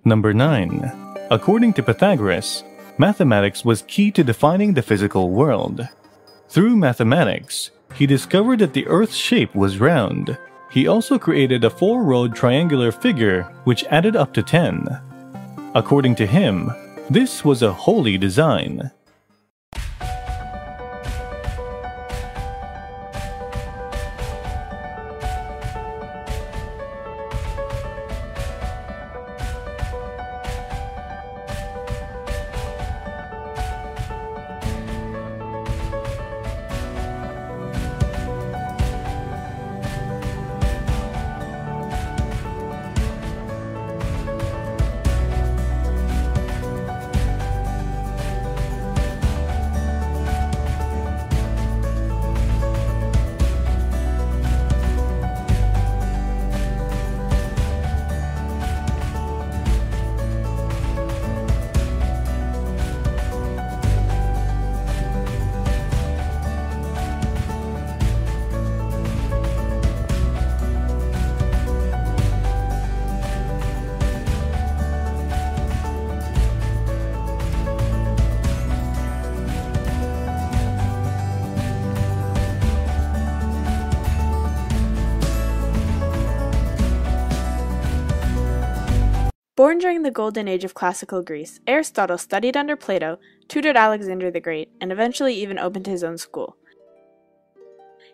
Number 9. According to Pythagoras, mathematics was key to defining the physical world. Through mathematics, he discovered that the Earth's shape was round. He also created a 4-rowed triangular figure which added up to 10. According to him, this was a holy design. Born during the golden age of classical Greece, Aristotle studied under Plato, tutored Alexander the Great, and eventually even opened his own school.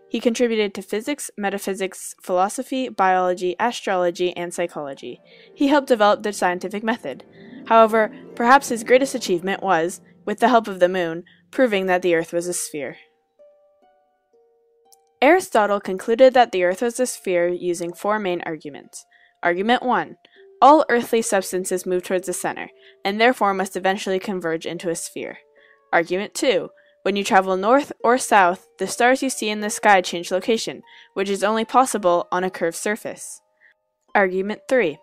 He contributed to physics, metaphysics, philosophy, biology, astrology, and psychology. He helped develop the scientific method. However, perhaps his greatest achievement was, with the help of the moon, proving that the Earth was a sphere. Aristotle concluded that the Earth was a sphere using 4 main arguments. Argument 1. All earthly substances move towards the center, and therefore must eventually converge into a sphere. Argument 2. When you travel north or south, the stars you see in the sky change location, which is only possible on a curved surface. Argument 3.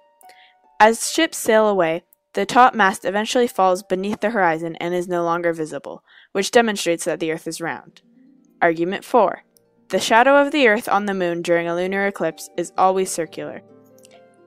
As ships sail away, the topmast eventually falls beneath the horizon and is no longer visible, which demonstrates that the Earth is round. Argument 4. The shadow of the Earth on the moon during a lunar eclipse is always circular.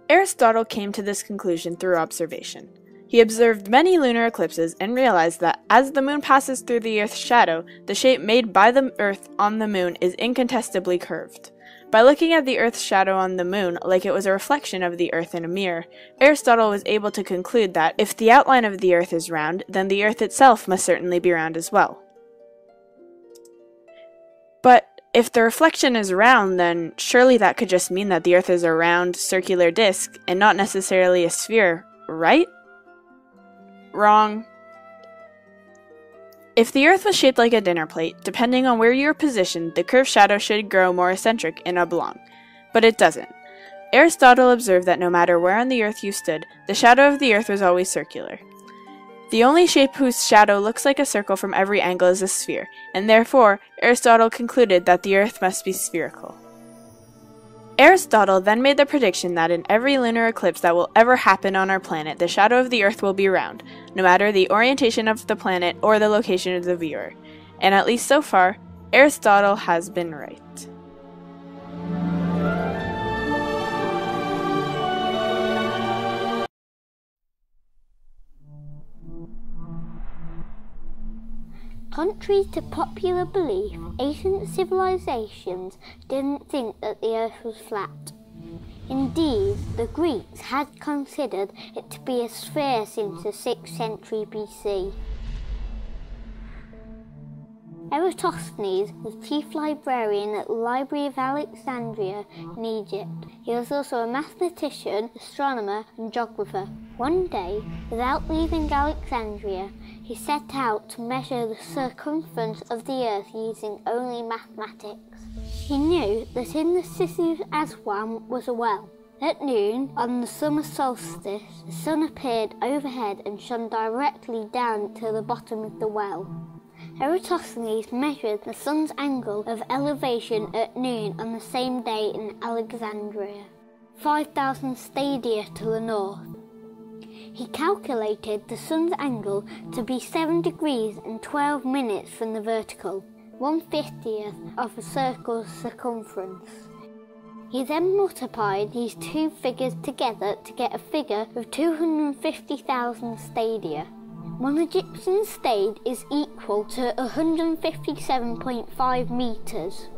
Aristotle came to this conclusion through observation. He observed many lunar eclipses and realized that as the moon passes through the Earth's shadow, the shape made by the Earth on the moon is incontestably curved. By looking at the Earth's shadow on the moon like it was a reflection of the Earth in a mirror, Aristotle was able to conclude that if the outline of the Earth is round, then the Earth itself must certainly be round as well. But if the reflection is round, then surely that could just mean that the Earth is a round, circular disk, and not necessarily a sphere, right? Wrong. If the Earth was shaped like a dinner plate, depending on where you are positioned, the curved shadow should grow more eccentric and oblong. But it doesn't. Aristotle observed that no matter where on the Earth you stood, the shadow of the Earth was always circular. The only shape whose shadow looks like a circle from every angle is a sphere, and therefore, Aristotle concluded that the Earth must be spherical. Aristotle then made the prediction that in every lunar eclipse that will ever happen on our planet, the shadow of the Earth will be round, no matter the orientation of the planet or the location of the viewer. And at least so far, Aristotle has been right. Contrary to popular belief, ancient civilizations didn't think that the Earth was flat. Indeed, the Greeks had considered it to be a sphere since the 6th century BC. Eratosthenes was chief librarian at the Library of Alexandria in Egypt. He was also a mathematician, astronomer, and geographer. One day, without leaving Alexandria, he set out to measure the circumference of the Earth using only mathematics. He knew that in the city of Aswan was a well. At noon, on the summer solstice, the sun appeared overhead and shone directly down to the bottom of the well. Eratosthenes measured the sun's angle of elevation at noon on the same day in Alexandria, 5,000 stadia to the north. He calculated the sun's angle to be 7 degrees and 12 minutes from the vertical, 1/50th of a circle's circumference. He then multiplied these two figures together to get a figure of 250,000 stadia. One Egyptian stade is equal to 157.5 metres,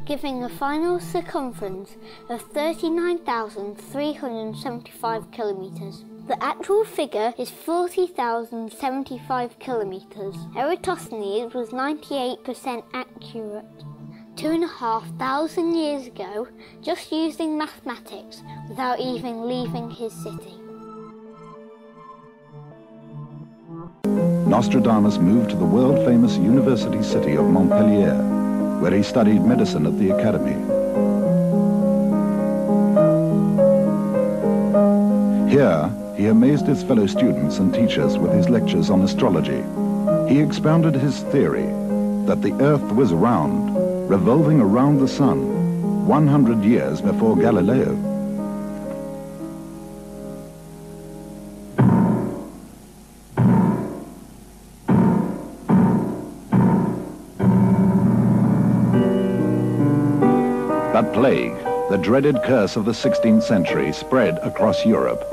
giving a final circumference of 39,375 kilometres. The actual figure is 40,075 kilometres. Eratosthenes was 98% accurate. 2,500 years ago, just using mathematics without even leaving his city. Nostradamus moved to the world-famous university city of Montpellier, where he studied medicine at the academy. Here, he amazed his fellow students and teachers with his lectures on astrology. He expounded his theory that the Earth was round, revolving around the sun, 100 years before Galileo. But plague, the dreaded curse of the 16th century, spread across Europe,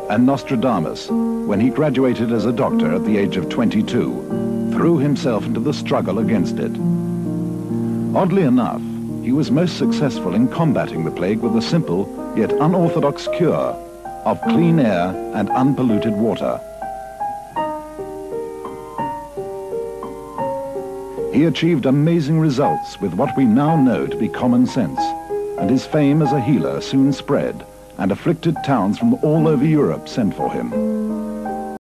and Nostradamus, when he graduated as a doctor at the age of 22, threw himself into the struggle against it. Oddly enough, he was most successful in combating the plague with a simple yet unorthodox cure of clean air and unpolluted water. He achieved amazing results with what we now know to be common sense, and his fame as a healer soon spread, and afflicted towns from all over Europe sent for him.